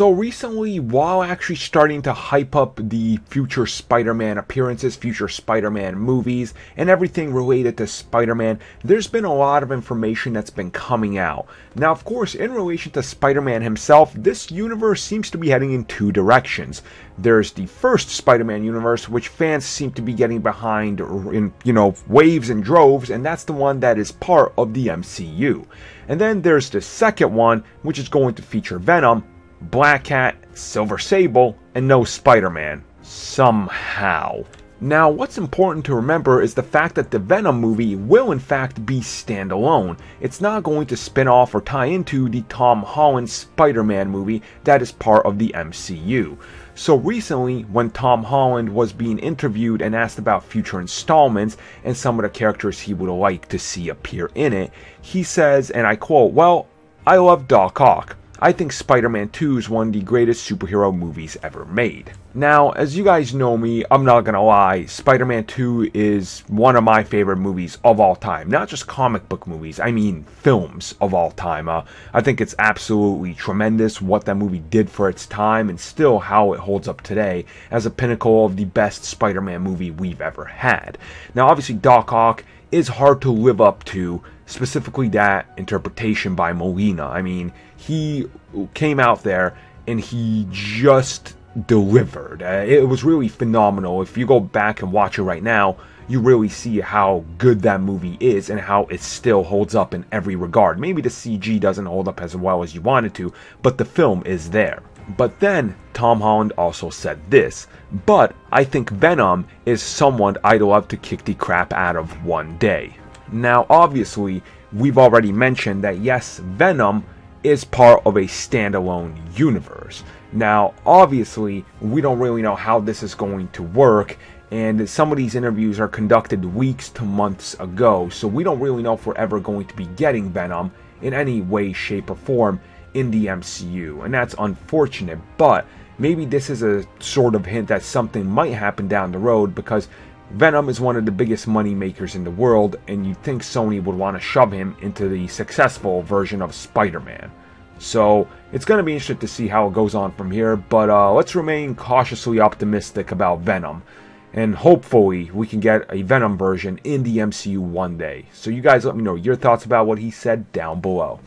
So recently, while actually starting to hype up the future Spider-Man appearances, future Spider-Man movies, and everything related to Spider-Man, there's been a lot of information that's been coming out. Now, of course, in relation to Spider-Man himself, this universe seems to be heading in two directions. There's the first Spider-Man universe, which fans seem to be getting behind in, waves and droves, and that's the one that is part of the MCU. And then there's the second one, which is going to feature Venom, Black Cat, Silver Sable, and no Spider-Man. Somehow. Now, what's important to remember is the fact that the Venom movie will in fact be standalone. It's not going to spin off or tie into the Tom Holland Spider-Man movie that is part of the MCU. So recently, when Tom Holland was being interviewed and asked about future installments and some of the characters he would like to see appear in it, he says, and I quote, "Well, I love Doc Ock. I think Spider-Man 2 is one of the greatest superhero movies ever made." Now, as you guys know me, I'm not gonna lie, Spider-Man 2 is one of my favorite movies of all time. Not just comic book movies, I mean films of all time. I think it's absolutely tremendous what that movie did for its time and still how it holds up today as a pinnacle of the best Spider-Man movie we've ever had. Now, obviously, Doc Ock is hard to live up to, specifically that interpretation by Molina. I mean, he came out there and he just delivered. It was really phenomenal. If you go back and watch it right now, you really see how good that movie is and how it still holds up in every regard. Maybe the CG doesn't hold up as well as you want it to, but the film is there. But then, Tom Holland also said this, "But I think Venom is someone I'd love to kick the crap out of one day." Now, obviously, we've already mentioned that yes, Venom is part of a standalone universe. Now, obviously, we don't really know how this is going to work, and some of these interviews are conducted weeks to months ago, so we don't really know if we're ever going to be getting Venom in any way, shape, or form in the MCU, and that's unfortunate, but maybe this is a sort of hint that something might happen down the road, because Venom is one of the biggest money makers in the world, and you'd think Sony would want to shove him into the successful version of Spider-Man. So, it's going to be interesting to see how it goes on from here, but let's remain cautiously optimistic about Venom. And hopefully, we can get a Venom version in the MCU one day. So you guys let me know your thoughts about what he said down below.